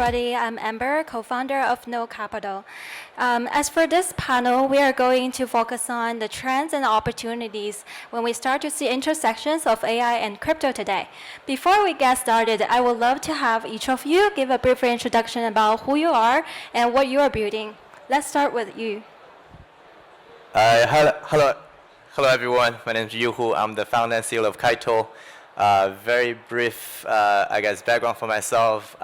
everybody. I'm Amber, co-founder of No Capital. As for this panel, we are going to focus on the trends and opportunities when we start to see intersections of AI and crypto today. Before we get started, I would love to have each of you give a brief introduction about who you are and what you are building. Let's start with you. Hello everyone. My name is Yuhu. I'm the founder and CEO of Kaito. Very brief, background for myself.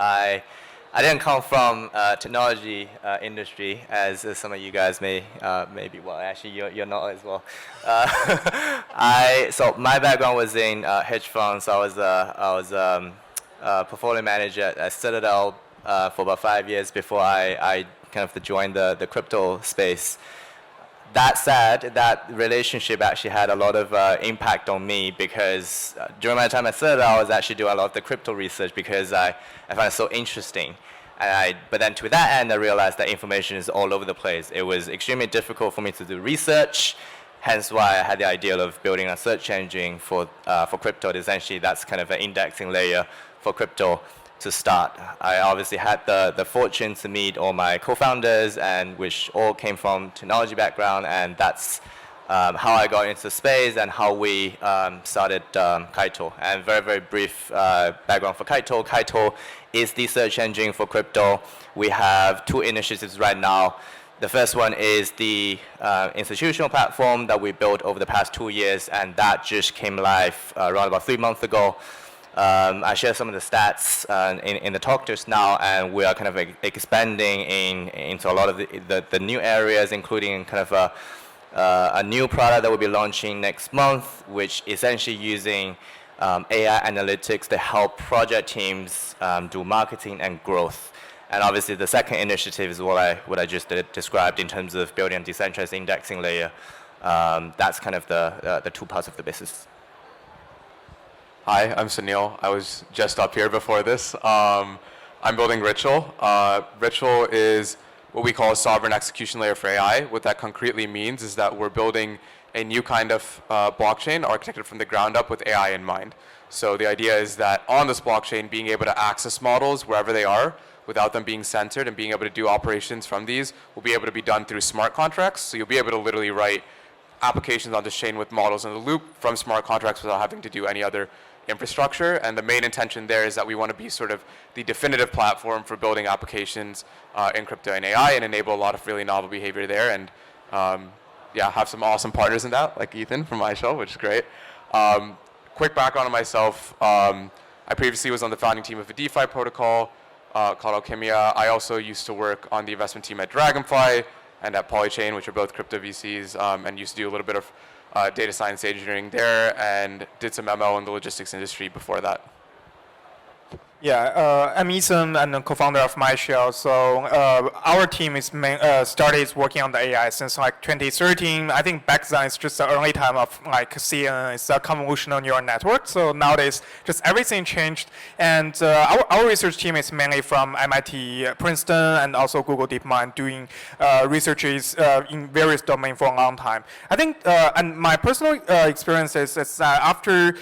I didn't come from technology industry, as some of you guys may be. Well, actually, you're not as well. So my background was in hedge funds. I was a portfolio manager at Citadel for about 5 years before I kind of joined the crypto space. That said, that relationship actually had a lot of impact on me because during my time at Citadel, I was actually doing a lot of the crypto research because I found it so interesting. But then to that end, I realized that information is all over the place. It was extremely difficult for me to do research, hence why I had the idea of building a search engine for crypto. Essentially, that's kind of an indexing layer for crypto to start. I obviously had the fortune to meet all my co-founders, and which all came from technology background, and that's how I got into the space and how we started Kaito. And very brief background for Kaito. Kaito is the search engine for crypto. We have 2 initiatives right now. The first one is the institutional platform that we built over the past 2 years, and that just came live around about 3 months ago. I share some of the stats in the talk just now, and we are kind of expanding into a lot of the new areas, including kind of a new product that we'll be launching next month, which essentially using AI analytics to help project teams do marketing and growth. And obviously, the second initiative is what I just described in terms of building a decentralized indexing layer. That's kind of the 2 parts of the business. Hi, I'm Sunil. I was just up here before this. I'm building Ritual. Ritual is what we call a sovereign execution layer for AI. What that concretely means is that we're building a new kind of blockchain architected from the ground up with AI in mind. So the idea is that on this blockchain, being able to access models wherever they are without them being censored and being able to do operations from these will be able to be done through smart contracts. So you'll be able to literally write applications on this chain with models in the loop from smart contracts without having to do any other infrastructure. And the main intention there is that we want to be sort of the definitive platform for building applications in crypto and AI and enable a lot of really novel behavior there. And have some awesome partners in that, like Ethan from iShell, which is great. Quick background on myself. I previously was on the founding team of a DeFi protocol called Alchemia. I also used to work on the investment team at Dragonfly and at Polychain, which are both crypto VCs, and used to do a little bit of data science engineering there, and did some ML in the logistics industry before that. Yeah, I'm Ethan, and a co-founder of MyShell. So our team is started working on the AI since like 2013. I think back then it's just the early time of like CNN. It's a convolutional neural network. So nowadays, just everything changed. And our research team is mainly from MIT, Princeton, and also Google DeepMind, doing researches in various domains for a long time. I think, and my personal experience is that after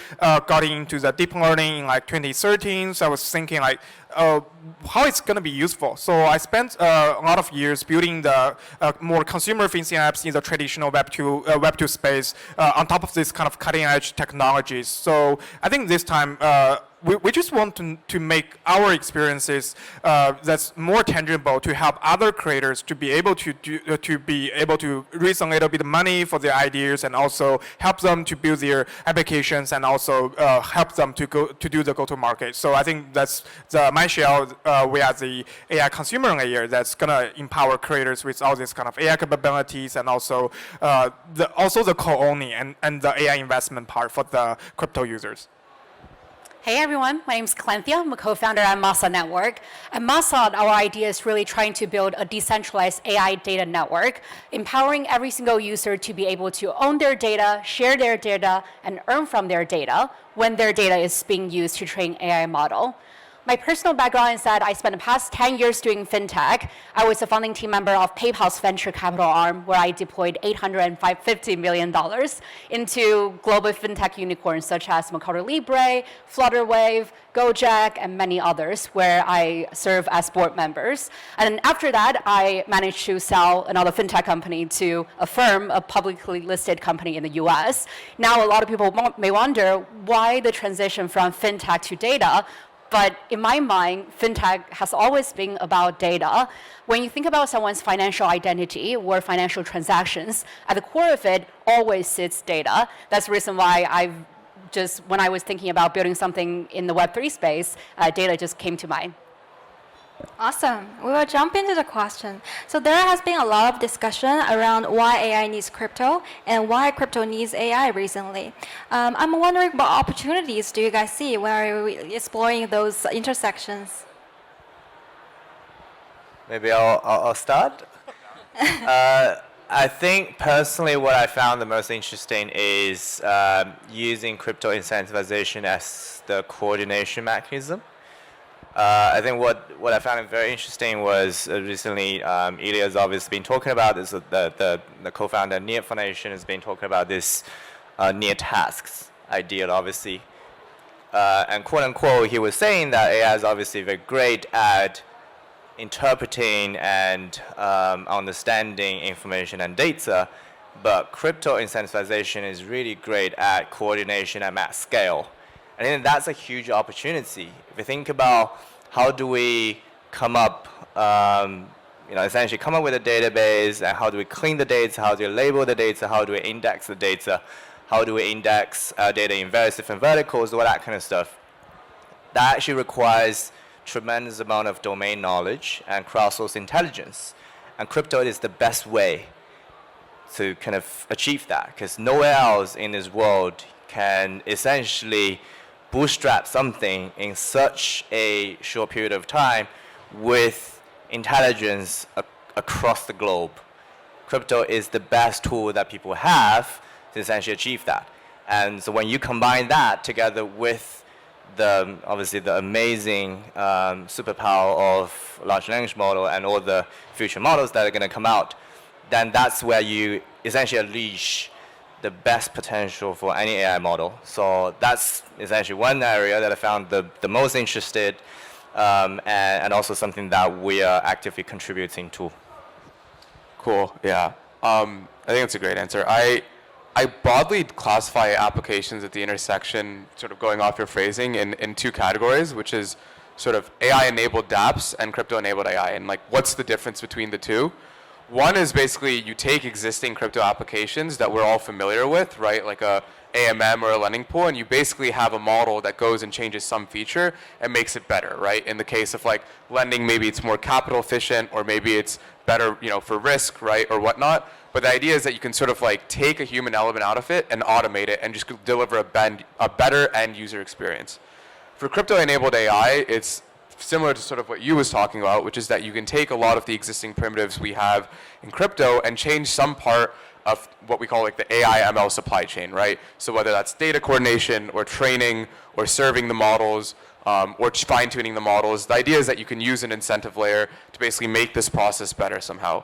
getting into the deep learning in like 2013, so I was thinking like, how it's going to be useful. So I spent a lot of years building the more consumer-facing apps in the traditional Web2 space on top of this kind of cutting-edge technologies. So I think this time we just want to make our experiences that's more tangible to help other creators to be able to raise a little bit of money for their ideas, and also help them to build their applications, and also help them to do the go-to-market. So I think that's the MyShell. We are the AI consumer layer that's gonna empower creators with all these kind of AI capabilities, and also the co-owning and the AI investment part for the crypto users. Hey everyone, my name is Clanthia. I'm a co-founder at Masa Network. At Masa, our idea is really trying to build a decentralized AI data network, empowering every single user to be able to own their data, share their data, and earn from their data when their data is being used to train AI model. My personal background is that I spent the past 10 years doing fintech. I was a founding team member of PayPal's venture capital arm, where I deployed $850 million into global fintech unicorns such as Mercado Libre, Flutterwave, Gojek, and many others, where I serve as board members. And after that, I managed to sell another fintech company to a firm, a publicly listed company in the US. Now, a lot of people may wonder why the transition from fintech to data. But in my mind, fintech has always been about data. When you think about someone's financial identity or financial transactions, at the core of it always sits data. That's the reason why when I was thinking about building something in the Web3 space, data just came to mind. Awesome. We will jump into the question. So there has been a lot of discussion around why AI needs crypto and why crypto needs AI recently. I'm wondering what opportunities do you guys see when are we exploring those intersections? Maybe I'll start. I think personally what I found the most interesting is using crypto incentivization as the coordination mechanism. I think what I found very interesting was recently Ilya's obviously been talking about this, the co-founder of Near Foundation has been talking about this near tasks idea, obviously. And quote unquote, he was saying that AI is obviously very great at interpreting and understanding information and data, but crypto incentivization is really great at coordination at mass scale. I think that's a huge opportunity. If you think about how do we come up, essentially come up with a database, and how do we clean the data, how do we label the data, how do we index the data, how do we index data in various different verticals, all that kind of stuff. That actually requires tremendous amount of domain knowledge and crowdsourced intelligence. And crypto is the best way to kind of achieve that, because nowhere else in this world can essentially bootstrap something in such a short period of time with intelligence across the globe. Crypto is the best tool that people have to essentially achieve that. And so when you combine that together with obviously the amazing superpower of large language model and all the future models that are going to come out, then that's where you essentially unleash the best potential for any AI model. So that's essentially one area that I found the most interested and also something that we are actively contributing to. Cool, yeah. I think that's a great answer. I broadly classify applications at the intersection, sort of going off your phrasing, in two categories, which is sort of AI-enabled dApps and crypto-enabled AI, and like what's the difference between the two? One is basically you take existing crypto applications that we're all familiar with, right? Like a AMM or a lending pool, and you basically have a model that goes and changes some feature and makes it better, right? In the case of like lending, maybe it's more capital efficient, or maybe it's better, for risk, right, or whatnot. But the idea is that you can sort of like take a human element out of it and automate it and just deliver a better end user experience. For crypto-enabled AI, it's similar to sort of what you was talking about, which is that you can take a lot of the existing primitives we have in crypto and change some part of what we call like the AI ML supply chain, right? So whether that's data coordination or training or serving the models or fine-tuning the models, the idea is that you can use an incentive layer to basically make this process better somehow.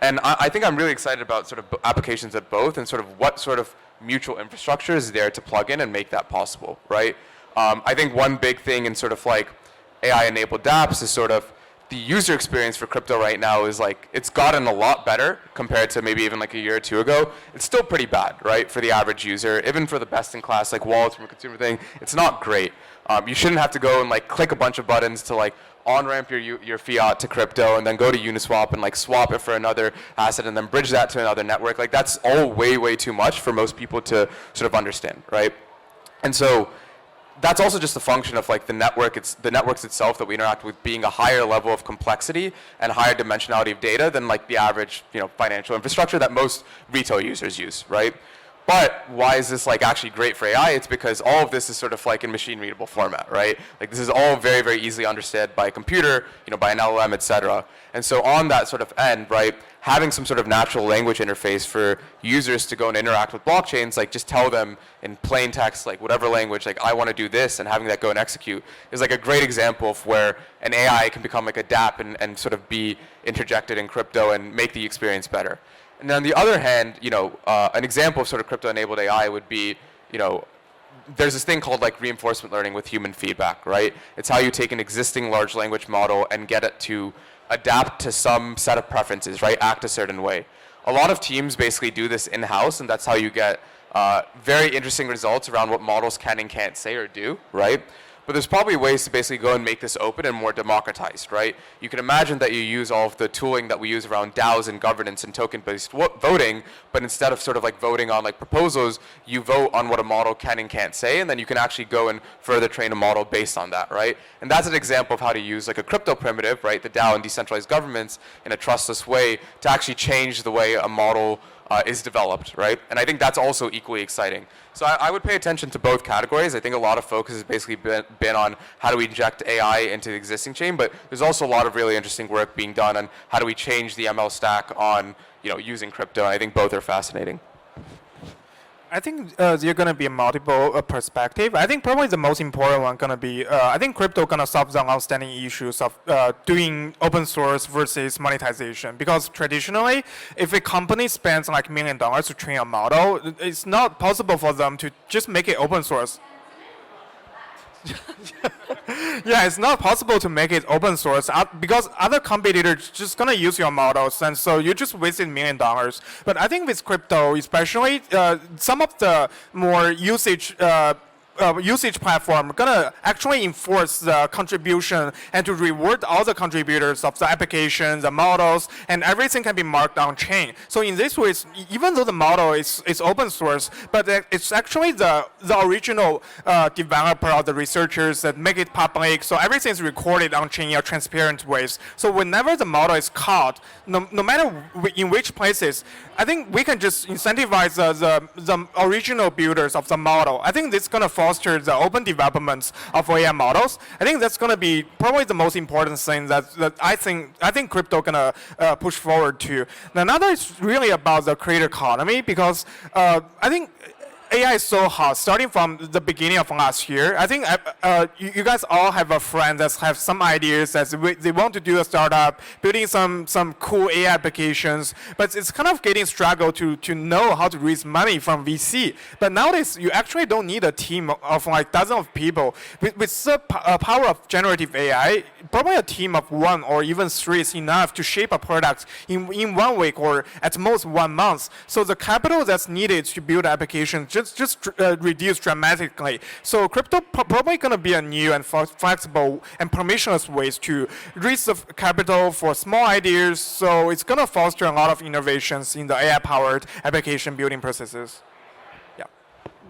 And I think I'm really excited about sort of applications of both and sort of what sort of mutual infrastructure is there to plug in and make that possible, right? I think one big thing in sort of like AI-enabled dApps is sort of the user experience for crypto right now is like, it's gotten a lot better compared to maybe even like a year or two ago. It's still pretty bad, right, for the average user. Even for the best-in-class like wallets from a consumer thing, it's not great. You shouldn't have to go and like click a bunch of buttons to like on-ramp your fiat to crypto and then go to Uniswap and like swap it for another asset and then bridge that to another network. Like that's all way, way too much for most people to sort of understand, right? And so that's also just a function of like the networks itself that we interact with being a higher level of complexity and higher dimensionality of data than like the average financial infrastructure that most retail users use, right? But why is this like actually great for AI? It's because all of this is sort of like in machine readable format, right? Like this is all very, very easily understood by a computer, by an LLM, et cetera. And so on that sort of end, right, having some sort of natural language interface for users to go and interact with blockchains, like just tell them in plain text, like whatever language, like I want to do this, and having that go and execute is like a great example of where an AI can become like a DApp and sort of be interjected in crypto and make the experience better. And on the other hand, an example of sort of crypto-enabled AI would be, there's this thing called like reinforcement learning with human feedback, right? It's how you take an existing large language model and get it to adapt to some set of preferences, right? Act a certain way. A lot of teams basically do this in-house, and that's how you get very interesting results around what models can and can't say or do, right? But there's probably ways to basically go and make this open and more democratized, right? You can imagine that you use all of the tooling that we use around DAOs and governance and token-based voting, but instead of sort of like voting on like proposals, you vote on what a model can and can't say, and then you can actually go and further train a model based on that, right? And that's an example of how to use like a crypto primitive, right, the DAO and decentralized governments in a trustless way to actually change the way a model is developed, right? And I think that's also equally exciting. So I would pay attention to both categories. I think a lot of focus has basically been on how do we inject AI into the existing chain, but there's also a lot of really interesting work being done on how do we change the ML stack on using crypto, and I think both are fascinating. I think there are going to be multiple perspective. I think probably the most important one going to be, I think crypto going to solve the outstanding issues of doing open source versus monetization. Because traditionally, if a company spends like $1 million to train a model, it's not possible for them to just make it open source. Yeah, it's not possible to make it open source because other competitors just gonna use your models, and so you just wasted $1 million. But I think with crypto, especially some of the more usage platform gonna actually enforce the contribution and to reward all the contributors of the applications, the models, and everything can be marked on chain. So in this way, even though the model is open source, but it's actually the original developer or the researchers that make it public. So everything is recorded on chain in transparent ways. So whenever the model is caught, no matter in which places, I think we can just incentivize the original builders of the model. I think this is gonna foster the open development of AI models. I think that's going to be probably the most important thing that I think crypto gonna push forward to. Another is really about the creator economy, because I think AI is so hot, starting from the beginning of last year. I think you guys all have a friend that have some ideas that they want to do a startup, building some cool AI applications, but it's kind of getting struggle to know how to raise money from VC. But nowadays, you actually don't need a team of like dozens of people. With the power of generative AI, probably a team of 1 or even 3 is enough to shape a product in 1 week or at most 1 month. So the capital that's needed to build an application just reduced dramatically. So crypto probably going to be a new and flexible and permissionless ways to raise the capital for small ideas. So it's going to foster a lot of innovations in the AI-powered application building processes.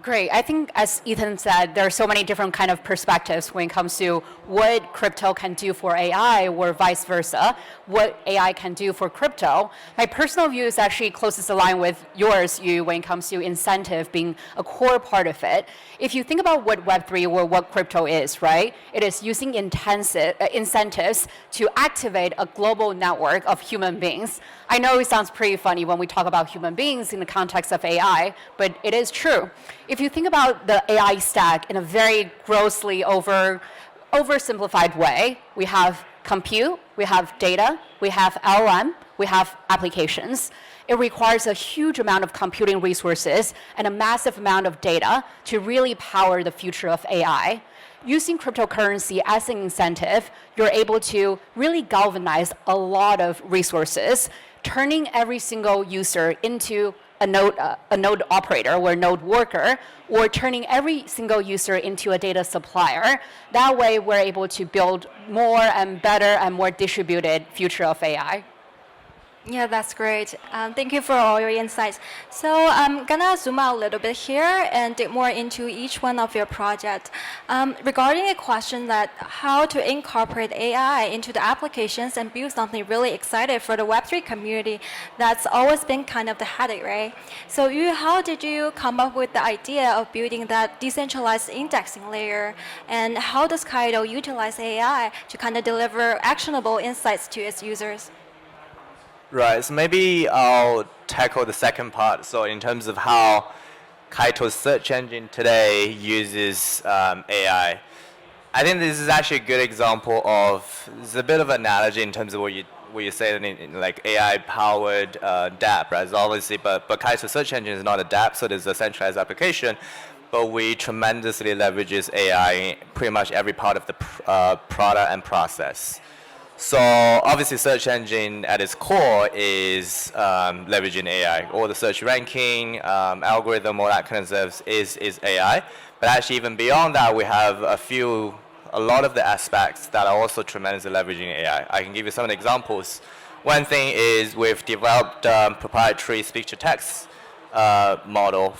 Great. I think, as Ethan said, there are so many different kind of perspectives when it comes to what crypto can do for AI, or vice versa, what AI can do for crypto. My personal view is actually closest aligned with yours, when it comes to incentive being a core part of it. If you think about what Web3 or what crypto is, right? It is using incentives to activate a global network of human beings. I know it sounds pretty funny when we talk about human beings in the context of AI, but it is true. If you think about the AI stack in a very grossly oversimplified way, we have compute, we have data, we have LLM, we have applications. It requires a huge amount of computing resources and a massive amount of data to really power the future of AI. Using cryptocurrency as an incentive, you're able to really galvanize a lot of resources, turning every single user into a node operator or a node worker, or turning every single user into a data supplier. That way, we're able to build more and better and more distributed future of AI. Yeah, that's great. Thank you for all your insights. So I'm gonna zoom out a little bit here and dig more into each one of your projects. Regarding a question that how to incorporate AI into the applications and build something really exciting for the Web3 community, that's always been kind of the headache, right? So how did you come up with the idea of building that decentralized indexing layer? And how does Kaido utilize AI to kind of deliver actionable insights to its users? Right, so maybe I'll tackle the second part. So in terms of how Kaito's search engine today uses AI, I think this is actually a good example of, it's a bit of an analogy in terms of what you say in like AI-powered dApp, right? So obviously, but Kaito's search engine is not a dApp, so there's a centralized application, but we tremendously leverages AI in pretty much every part of the product and process. So obviously search engine at its core is leveraging AI. All the search ranking, algorithm, all that kind of stuff is AI. But actually even beyond that, we have a lot of the aspects that are also tremendously leveraging AI. I can give you some of the examples. One thing is we've developed proprietary speech-to-text model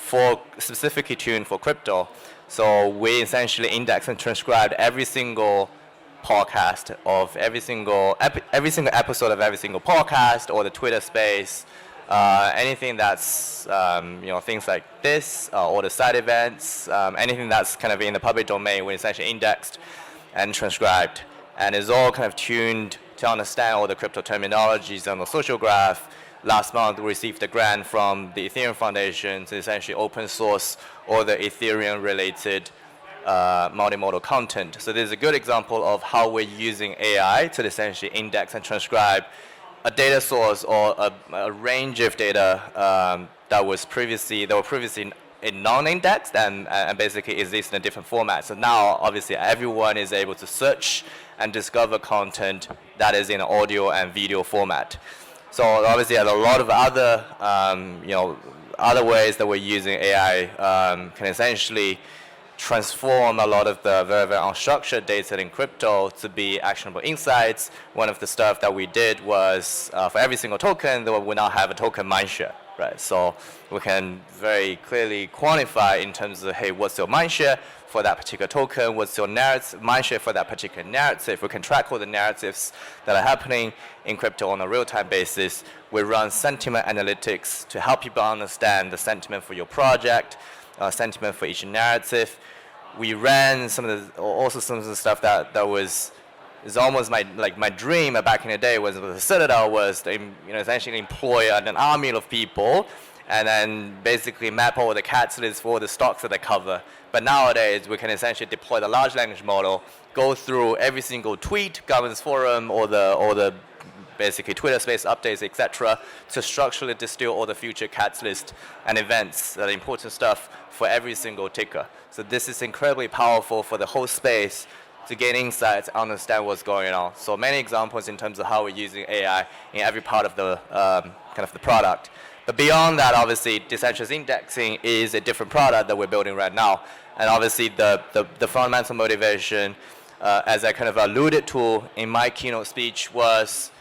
specifically tuned for crypto. So we essentially index and transcribe every single podcast of every single episode of every single podcast or the Twitter space, anything that's things like this or the side events, anything that's kind of in the public domain, we essentially indexed and transcribed, and is all kind of tuned to understand all the crypto terminologies on the social graph. Last month we received a grant from the Ethereum Foundation to essentially open source all the Ethereum related multimodal content. So this is a good example of how we're using AI to essentially index and transcribe a data source or a range of data that were previously in non-indexed and basically exist in a different format. So now obviously everyone is able to search and discover content that is in audio and video format. So obviously there's a lot of other other ways that we're using AI can essentially transform a lot of the very, very unstructured data in crypto to be actionable insights. One of the stuff that we did was for every single token, we now have a token mindshare, right? So we can very clearly quantify in terms of, hey, what's your mindshare for that particular token? What's your mindshare for that particular narrative? We can track all the narratives that are happening in crypto on a real-time basis. We run sentiment analytics to help people understand the sentiment for your project, sentiment for each narrative. We ran some of the stuff that is almost my dream back in the day was the Citadel was to, essentially employ an army of people and then basically map all the catalysts for all the stocks that they cover. But nowadays we can essentially deploy the large language model, go through every single tweet, governance forum, or the basically Twitter space updates, etc., to structurally distill all the future catalysts and events, the important stuff for every single ticker. So this is incredibly powerful for the whole space to gain insights, understand what's going on. So many examples in terms of how we're using AI in every part of the kind of the product. But beyond that, obviously, decentralized indexing is a different product that we're building right now. And obviously, the fundamental motivation, as I kind of alluded to in my keynote speech, was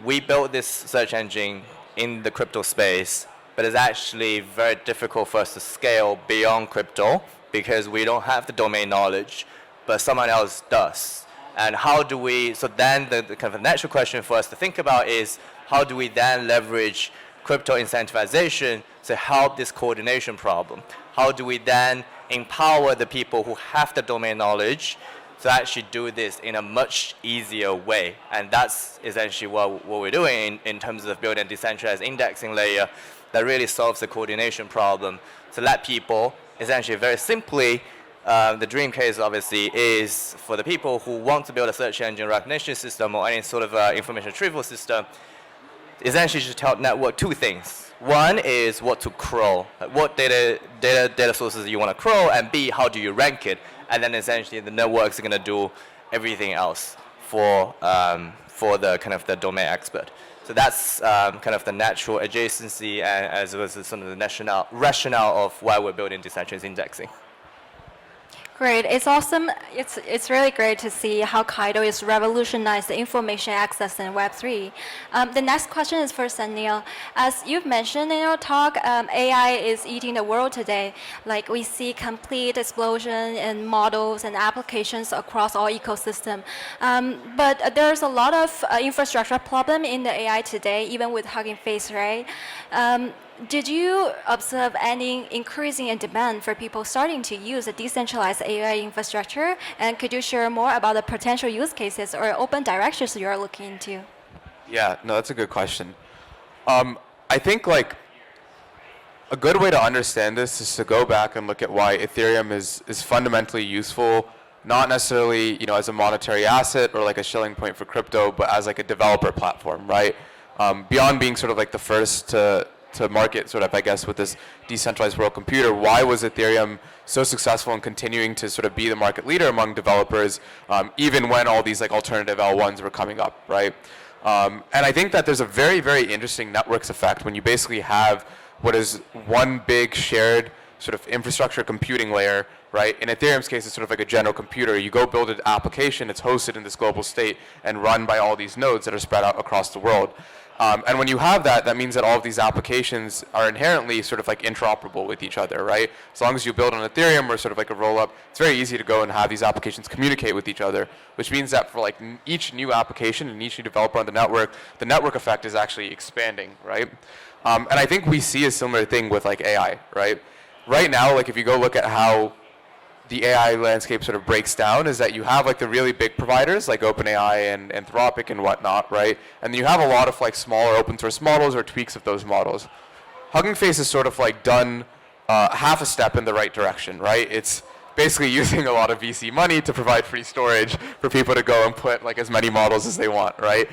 we built this search engine in the crypto space, but it's actually very difficult for us to scale beyond crypto because we don't have the domain knowledge, but someone else does. And how do we, so then the kind of natural question for us to think about is how do we then leverage crypto incentivization to help this coordination problem? How do we then empower the people who have the domain knowledge to actually do this in a much easier way? And that's essentially what we're doing in terms of building a decentralized indexing layer that really solves the coordination problem to let people essentially very simply, the dream case obviously is for the people who want to build a search engine recognition system or any sort of information retrieval system, essentially to tell network two things. One is what to crawl, what data sources you want to crawl, and B, how do you rank it? And then essentially the networks are going to do everything else for the kind of the domain expert. So that's kind of the natural adjacency and as well as some of the rationale of why we're building decentralized indexing. Great. It's awesome. It's really great to see how Kaido is revolutionized the information access in Web3. The next question is for Sunil. As you've mentioned in your talk, AI is eating the world today. Like we see complete explosion in models and applications across all ecosystem. But there's a lot of infrastructure problem in the AI today, even with Hugging Face, right? Did you observe any increasing in demand for people starting to use a decentralized AI infrastructure? And could you share more about the potential use cases or open directions you're looking into? Yeah, no, that's a good question. I think like a good way to understand this is to go back and look at why Ethereum is fundamentally useful, not necessarily as a monetary asset or like a shilling point for crypto, but as like a developer platform, right? Beyond being sort of like the first to market sort of, I guess, with this decentralized world computer, why was Ethereum so successful in continuing to sort of be the market leader among developers, even when all these like alternative L1s were coming up, right? And I think that there's a very, very interesting networks effect when you basically have what is one big shared sort of infrastructure computing layer, right? In Ethereum's case, it's sort of like a general computer. You go build an application, it's hosted in this global state and run by all these nodes that are spread out across the world. And when you have that, that means that all of these applications are inherently sort of like interoperable with each other, right? As long as you build on Ethereum or sort of like a roll-up, it's very easy to go and have these applications communicate with each other, which means that for like each new application and each new developer on the network effect is actually expanding, right? And I think we see a similar thing with like AI, right? Right now, like if you go look at how the AI landscape sort of breaks down, is that you have like the really big providers like OpenAI and Anthropic and whatnot, right? And you have a lot of like smaller open source models or tweaks of those models. Hugging Face has sort of like done half a step in the right direction, right? It's basically using a lot of VC money to provide free storage for people to go and put like as many models as they want, right?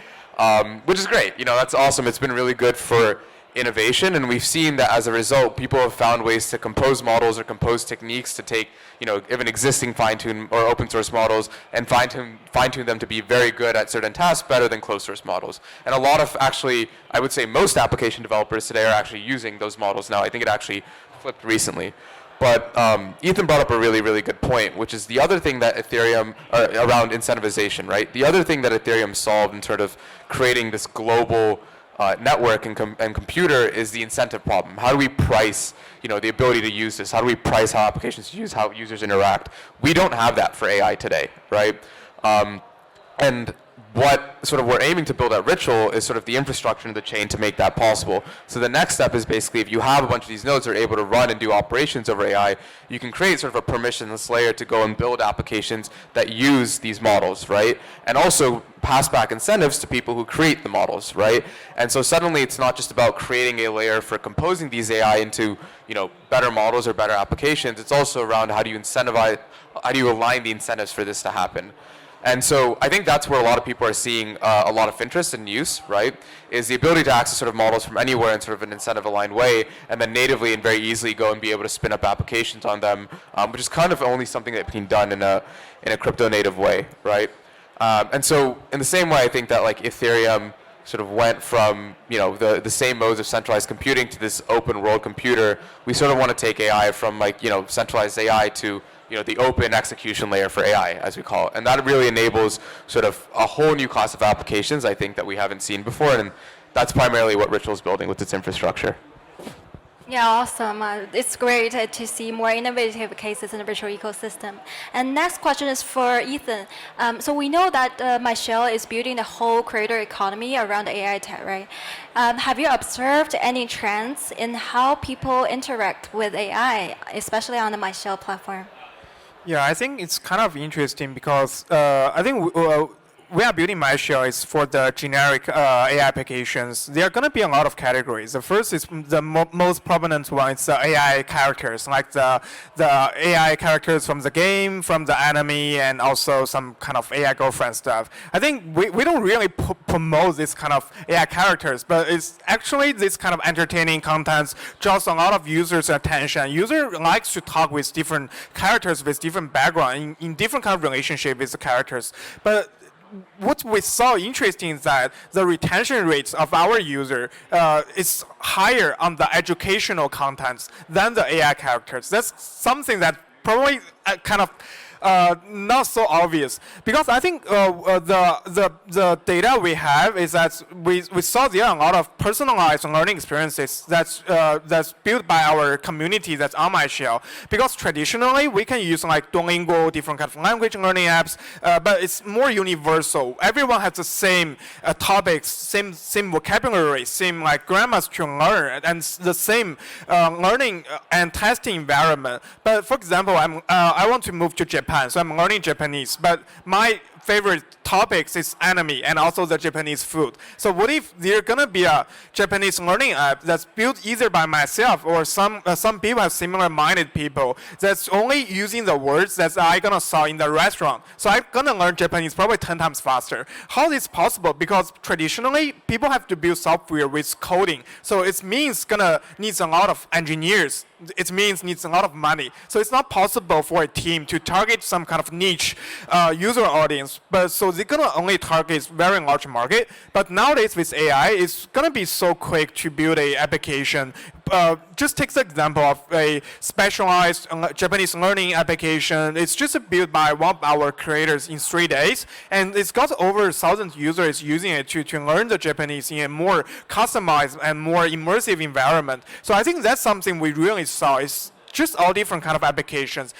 Which is great. That's awesome. It's been really good for innovation, and we've seen that as a result, people have found ways to compose models or compose techniques to take, even existing fine-tune or open source models and fine-tune them to be very good at certain tasks, better than closed source models. And a lot of actually, I would say most application developers today are actually using those models now. I think it actually flipped recently. But Ethan brought up a really, really good point, which is the other thing that Ethereum, around incentivization, right? The other thing that Ethereum solved in sort of creating this global network and computer is the incentive problem. How do we price, the ability to use this? How do we price how applications use, how users interact? We don't have that for AI today, right? And what sort of we're aiming to build at Ritual is sort of the infrastructure in the chain to make that possible. So the next step is basically if you have a bunch of these nodes that are able to run and do operations over AI, you can create sort of a permissionless layer to go and build applications that use these models, right? And also pass back incentives to people who create the models, right? And so suddenly it's not just about creating a layer for composing these AI into, better models or better applications. It's also around how do you incentivize, how do you align the incentives for this to happen? And so I think that's where a lot of people are seeing a lot of interest and use, right? Is the ability to access sort of models from anywhere in sort of an incentive-aligned way, and then natively and very easily go and be able to spin up applications on them, which is kind of only something that can be done in a crypto-native way, right? And so in the same way, I think that like Ethereum sort of went from the same modes of centralized computing to this open world computer. We sort of want to take AI from like centralized AI to the open execution layer for AI, as we call it. And that really enables sort of a whole new class of applications, I think, that we haven't seen before. And that's primarily what Ritual's building with its infrastructure. Yeah, awesome. It's great to see more innovative cases in the virtual ecosystem. And next question is for Ethan. So we know that Michelle is building the whole creator economy around AI tech, right? Have you observed any trends in how people interact with AI, especially on the Michelle platform? Yeah, I think it's kind of interesting because I think we are building MyShell is for the generic AI applications. There are going to be a lot of categories. The first is the most prominent one is the AI characters, like the AI characters from the game, from the anime, and also some kind of AI girlfriend stuff. I think we don't really promote this kind of AI characters, but it's actually this kind of entertaining content draws a lot of users' attention. User likes to talk with different characters with different background in different kind of relationship with the characters. But what we saw interesting is that the retention rates of our user is higher on the educational contents than the AI characters. That's something that probably kind of not so obvious, because I think the data we have is that we saw there are a lot of personalized learning experiences that's built by our community that's on MyShell. Because traditionally we can use like Duolingo, different kind of language learning apps, but it's more universal. Everyone has the same topics, same vocabulary, same like grammars to learn, and the same learning and testing environment. But for example, I want to move to Japan. So I'm learning Japanese, but my favorite topics is anime and also the Japanese food. So what if there's gonna be a Japanese learning app that's built either by myself or some people have similar-minded people that's only using the words that I gonna saw in the restaurant. So I'm gonna learn Japanese probably 10 times faster. How is this possible? Because traditionally people have to build software with coding. So it means needs a lot of engineers. It means needs a lot of money. So it's not possible for a team to target some kind of niche user audience. But so they're gonna only target very large market. But nowadays with AI, it's gonna be so quick to build a application. Just take the example of a specialized Japanese learning application. It's just built by one of our creators in 3 days, and it's got over 1,000 users using it to learn the Japanese in a more customized and more immersive environment. So I think that's something we really saw. Is just all different kind of applications.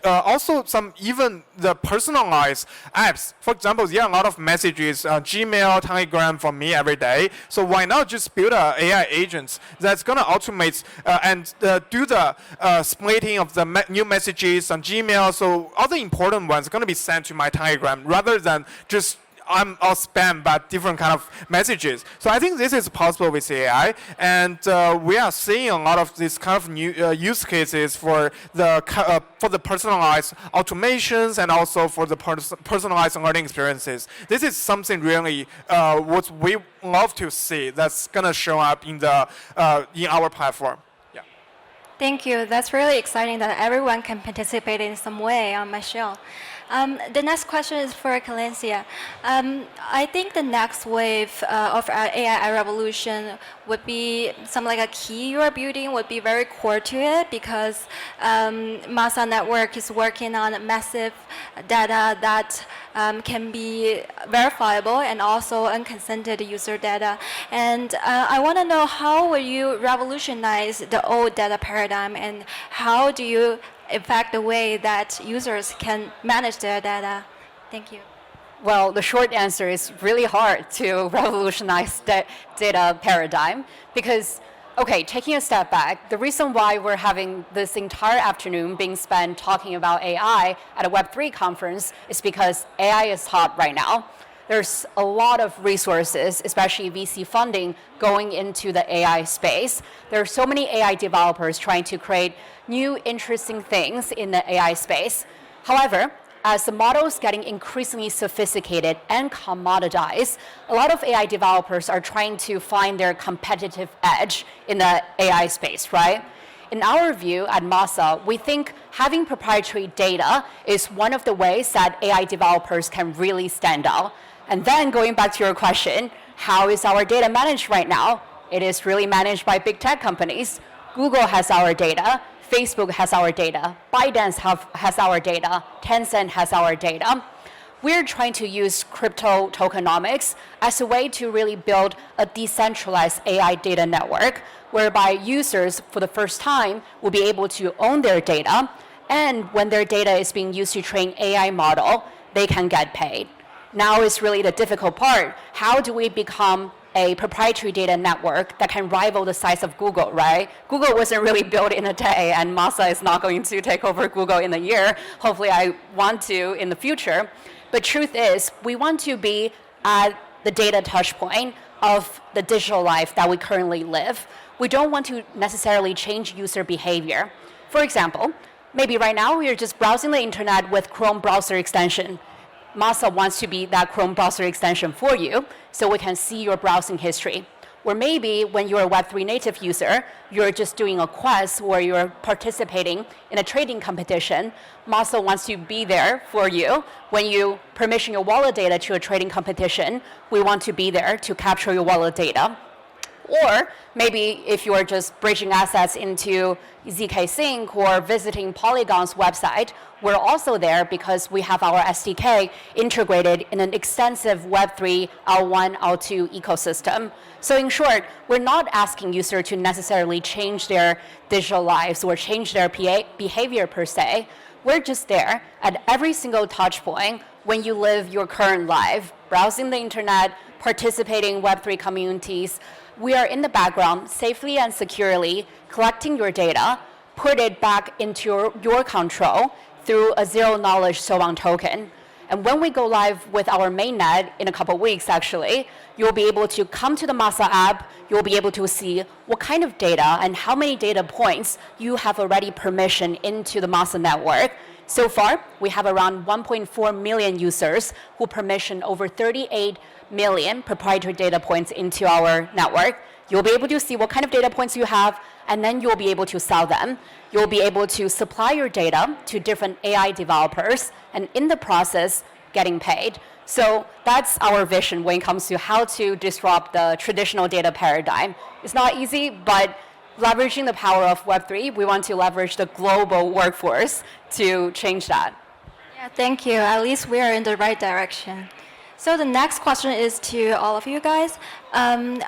Also, even the personalized apps. For example, there are a lot of messages, Gmail, Telegram for me every day. So why not just build a AI agent that's gonna automate and do the splitting of the new messages on Gmail. So all the important ones are gonna be sent to my Telegram rather than just I'm all spam but different kind of messages. So I think this is possible with AI, and we are seeing a lot of these kind of new use cases for the personalized automations and also for the personalized learning experiences. This is something really what we love to see that's gonna show up in our platform. Yeah. Thank you. That's really exciting that everyone can participate in some way on MyShell. The next question is for Calencia. I think the next wave of AI revolution would be like a key you are building would be very core to it, because Masa Network is working on massive data that can be verifiable and also unconsented user data. And I want to know, how will you revolutionize the old data paradigm, and how do you affect the way that users can manage their data? Thank you. Well, the short answer is really hard to revolutionize the data paradigm because, okay, taking a step back, the reason why we're having this entire afternoon being spent talking about AI at a Web3 conference is because AI is hot right now. There's a lot of resources, especially VC funding, going into the AI space. There are so many AI developers trying to create new interesting things in the AI space. However, as the model is getting increasingly sophisticated and commoditized, a lot of AI developers are trying to find their competitive edge in the AI space, right? In our view at Masa, we think having proprietary data is one of the ways that AI developers can really stand out. And then going back to your question, how is our data managed right now? It is really managed by big tech companies. Google has our data, Facebook has our data, ByteDance has our data, Tencent has our data. We're trying to use crypto tokenomics as a way to really build a decentralized AI data network, whereby users for the first time will be able to own their data, and when their data is being used to train AI model, they can get paid. Now is really the difficult part. How do we become a proprietary data network that can rival the size of Google, right? Google wasn't really built in a day, and Masa is not going to take over Google in a year. Hopefully I want to in the future. But truth is, we want to be at the data touch point of the digital life that we currently live. We don't want to necessarily change user behavior. For example, maybe right now we are just browsing the internet with Chrome browser extension. Masa wants to be that Chrome browser extension for you, so we can see your browsing history. Or maybe when you're a Web3 native user, you're just doing a quest where you're participating in a trading competition. Masa wants to be there for you. When you permission your wallet data to a trading competition, we want to be there to capture your wallet data. Or maybe if you're just bridging assets into ZK Sync or visiting Polygon's website, we're also there because we have our SDK integrated in an extensive Web3 L1, L2 ecosystem. So in short, we're not asking users to necessarily change their digital lives or change their behavior per se. We're just there at every single touch point when you live your current life, browsing the internet, participating in Web3 communities. We are in the background safely and securely collecting your data, put it back into your control through a zero-knowledge Soban token. And when we go live with our mainnet in a couple weeks, actually, you'll be able to come to the Masa app, you'll be able to see what kind of data and how many data points you have already permissioned into the Masa network. So far, we have around 1.4 million users who permission over 38 million proprietary data points into our network. You'll be able to see what kind of data points you have, and then you'll be able to sell them. You'll be able to supply your data to different AI developers, and in the process, getting paid. So that's our vision when it comes to how to disrupt the traditional data paradigm. It's not easy, but leveraging the power of Web3, we want to leverage the global workforce to change that. Yeah, thank you. At least we are in the right direction. So the next question is to all of you guys.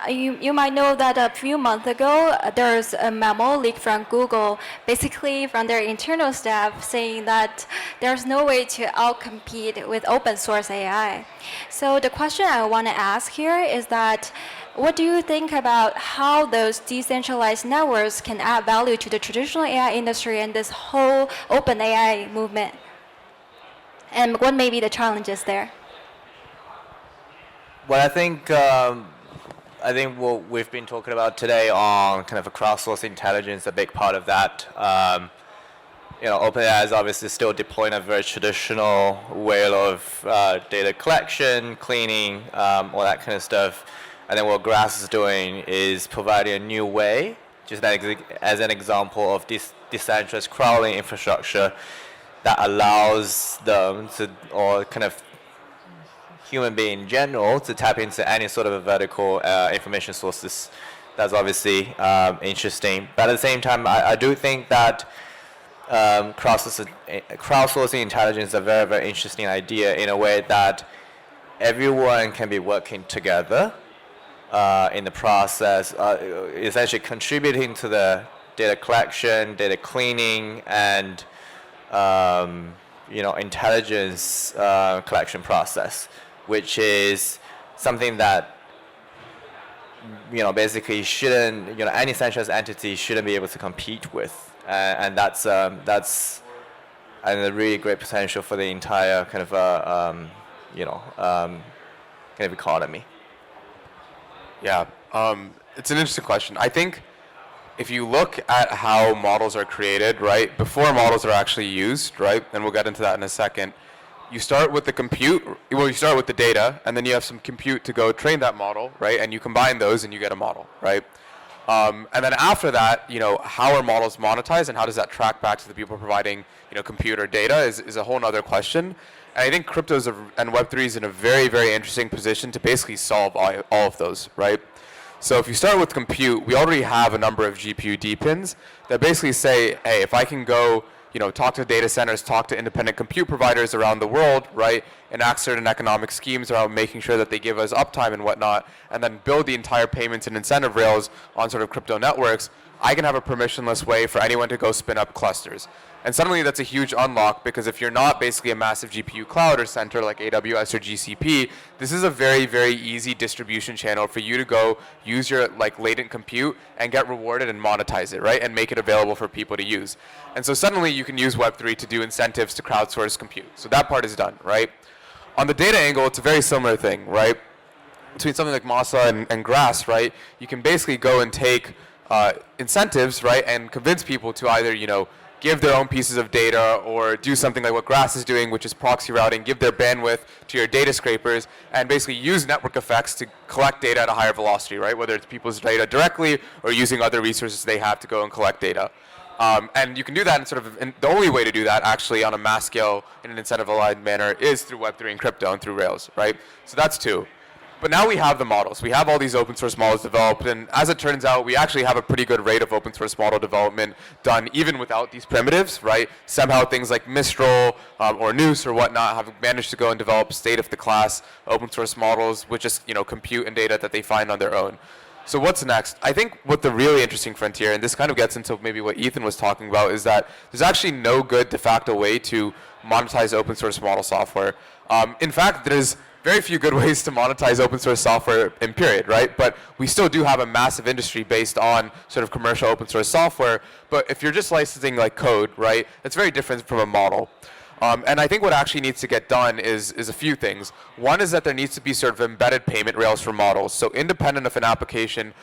You might know that a few months ago, there's a memo leaked from Google, basically from their internal staff, saying that there's no way to outcompete with open source AI. So the question I want to ask here is that, what do you think about how those decentralized networks can add value to the traditional AI industry and this whole open AI movement? And what may be the challenges there? Well, I think what we've been talking about today on kind of a crowdsourced intelligence, a big part of that. OpenAI is obviously still deploying a very traditional way of data collection, cleaning, all that kind of stuff. And then what Grass is doing is providing a new way, just as an example of this decentralized crawling infrastructure that allows them to, or kind of human being in general, to tap into any sort of a vertical information sources. That's obviously interesting. But at the same time, I do think that crowdsourcing intelligence is a very, very interesting idea in a way that everyone can be working together in the process, essentially contributing to the data collection, data cleaning, and intelligence collection process, which is something that basically shouldn't, any centralized entity shouldn't be able to compete with, and that's a really great potential for the entire kind of kind of economy. Yeah, it's an interesting question. I think if you look at how models are created, right, before models are actually used, right, and we'll get into that in a second, you start with the compute, well, you start with the data, and then you have some compute to go train that model, right, and you combine those and you get a model, right? And then after that, how are models monetized and how does that track back to the people providing, compute or data is a whole other question. And I think cryptos and Web3 is in a very, very interesting position to basically solve all of those, right? So if you start with compute, we already have a number of GPU pins that basically say, hey, if I can go, talk to data centers, talk to independent compute providers around the world, right, enact certain economic schemes around making sure that they give us uptime and whatnot, and then build the entire payments and incentive rails on sort of crypto networks, I can have a permissionless way for anyone to go spin up clusters. And suddenly that's a huge unlock, because if you're not basically a massive GPU cloud or center like AWS or GCP, this is a very, very easy distribution channel for you to go use your latent compute and get rewarded and monetize it, right? And make it available for people to use. And so suddenly you can use Web3 to do incentives to crowdsource compute. So that part is done, right? On the data angle, it's a very similar thing, right? Between something like Masa and Grass, right? You can basically go and take incentives, right? And convince people to either, give their own pieces of data or do something like what Grass is doing, which is proxy routing, give their bandwidth to your data scrapers, and basically use network effects to collect data at a higher velocity, right? Whether it's people's data directly or using other resources they have to go and collect data. And you can do that in the only way to do that actually on a mass scale in an incentive aligned manner is through Web3 and crypto and through Rails, right? So that's two. But now we have the models. We have all these open source models developed, and as it turns out, we actually have a pretty good rate of open source model development done even without these primitives, right? Somehow things like Mistral or Noose or whatnot have managed to go and develop state-of-the-class open source models with just compute and data that they find on their own. So what's next? I think what the really interesting frontier, and this kind of gets into maybe what Ethan was talking about, is that there's actually no good de facto way to monetize open source model software. In fact, there's very few good ways to monetize open source software in period, right? But we still do have a massive industry based on sort of commercial open source software. But if you're just licensing like code, right, it's very different from a model. And I think what actually needs to get done is a few things. One is that there needs to be sort of embedded payment rails for models. So independent of an application,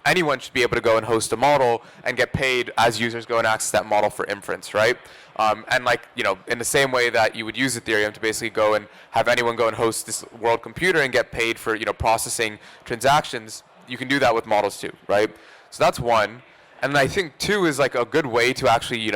anyone should be able to go and host a model and get paid as users go and access that model for inference, right? And like, in the same way that you would use Ethereum to basically go and have anyone go and host this world computer and get paid for, processing transactions, you can do that with models too, right? So that's one. And I think two is like a good way to actually,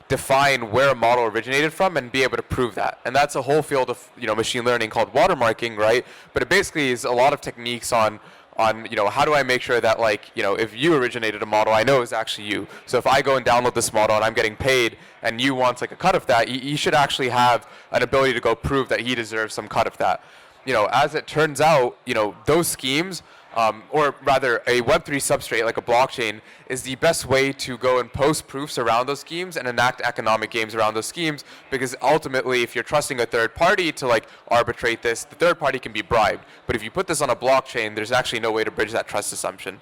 define where a model originated from and be able to prove that. And that's a whole field of machine learning called watermarking, right? But it basically is a lot of techniques on how do I make sure that if you originated a model, I know it was actually you. So if I go and download this model and I'm getting paid and you want like a cut of that, you should actually have an ability to go prove that he deserves some cut of that. As it turns out, those schemes, or rather a Web3 substrate like a blockchain is the best way to go and post proofs around those schemes and enact economic games around those schemes, because ultimately if you're trusting a third party to arbitrate this, the third party can be bribed. But if you put this on a blockchain, there's actually no way to bridge that trust assumption.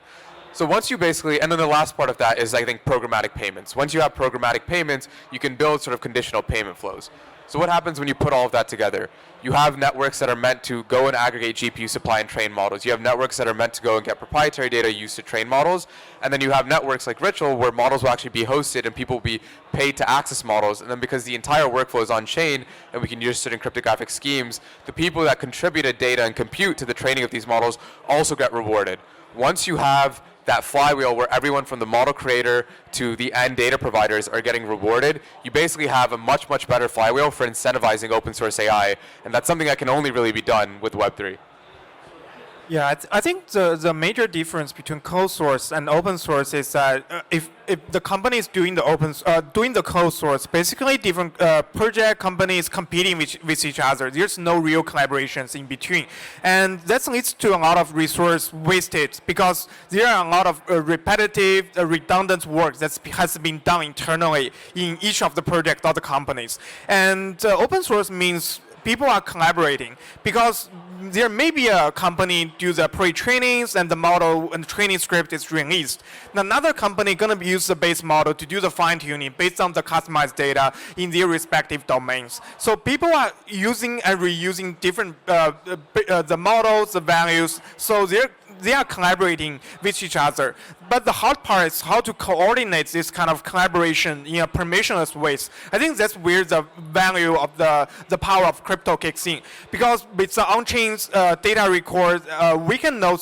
So once you basically, and then the last part of that is I think programmatic payments. Once you have programmatic payments, you can build sort of conditional payment flows. So what happens when you put all of that together? You have networks that are meant to go and aggregate GPU supply and train models. You have networks that are meant to go and get proprietary data used to train models. And then you have networks like Ritual where models will actually be hosted and people will be paid to access models. And then because the entire workflow is on chain and we can use certain cryptographic schemes, the people that contributed data and compute to the training of these models also get rewarded. Once you have that flywheel where everyone from the model creator to the end data providers are getting rewarded, you basically have a much, much better flywheel for incentivizing open source AI. And that's something that can only really be done with Web3. Yeah, I think the major difference between closed source and open source is that if the company is doing the closed source, basically different project companies competing with each other. There's no real collaborations in between, and that leads to a lot of resource wastage because there are a lot of repetitive, redundant work that has been done internally in each of the projects or the companies. And open source means people are collaborating because there may be a company do the pre-trainings and the model and the training script is released. Another company going to use the base model to do the fine-tuning based on the customized data in their respective domains. So people are using and reusing different the models, the values. So they are collaborating with each other. But the hard part is how to coordinate this kind of collaboration in a permissionless ways. I think that's where the value of the power of crypto kicks in. Because with the on-chain data record, we can know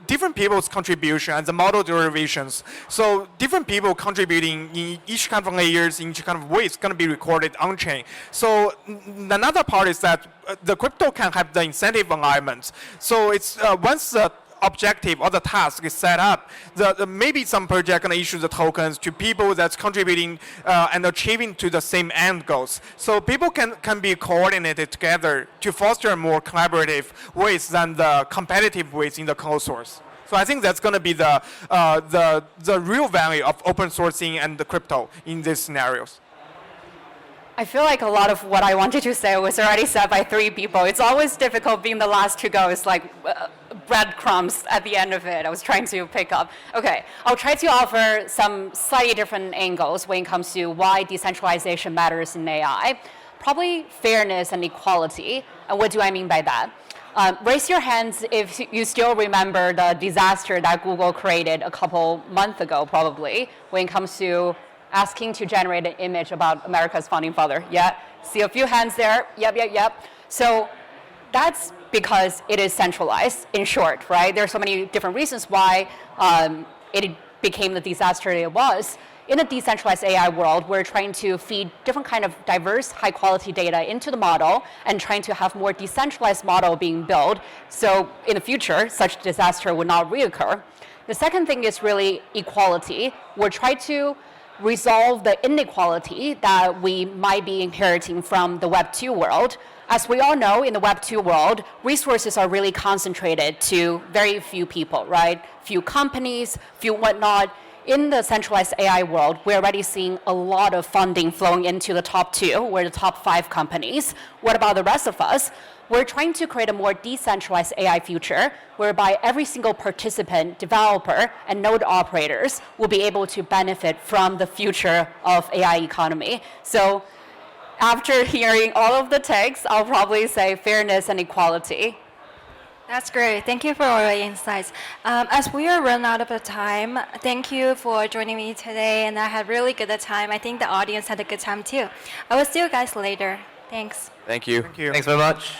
different people's contribution and the model derivations. So different people contributing in each kind of layers, in each kind of way, is going to be recorded on-chain. So another part is that the crypto can have the incentive alignment. So it's once the objective or the task is set up, maybe some project can issue the tokens to people that's contributing and achieving to the same end goals. So people can be coordinated together to foster more collaborative ways than the competitive ways in the closed source. So I think that's going to be the real value of open sourcing and the crypto in these scenarios. I feel like a lot of what I wanted to say was already said by three people. It's always difficult being the last to go. It's like breadcrumbs at the end of it. I was trying to pick up. Okay, I'll try to offer some slightly different angles when it comes to why decentralization matters in AI. Probably fairness and equality. And what do I mean by that? Raise your hands if you still remember the disaster that Google created a couple months ago, probably, when it comes to asking to generate an image about America's founding father. Yeah, see a few hands there. Yep. So that's because it is centralized, in short, right? There are so many different reasons why it became the disaster it was. in a decentralized AI world, we're trying to feed different kind of diverse, high-quality data into the model and trying to have more decentralized model being built. So in the future, such disaster would not reoccur. The second thing is really equality. We're trying to resolve the inequality that we might be inheriting from the Web 2 world. As we all know, in the Web 2 world, resources are really concentrated to very few people, right? Few companies, few whatnot. In the centralized AI world, we're already seeing a lot of funding flowing into the top 2, or the top 5 companies. What about the rest of us? We're trying to create a more decentralized AI future whereby every single participant, developer, and node operators will be able to benefit from the future of AI economy. So after hearing all of the takes, I'll probably say fairness and equality. That's great. Thank you for all your insights. As we are run out of time, thank you for joining me today, and I had really good time. I think the audience had a good time too. I will see you guys later. Thanks. Thank you. Thank you. Thanks very much.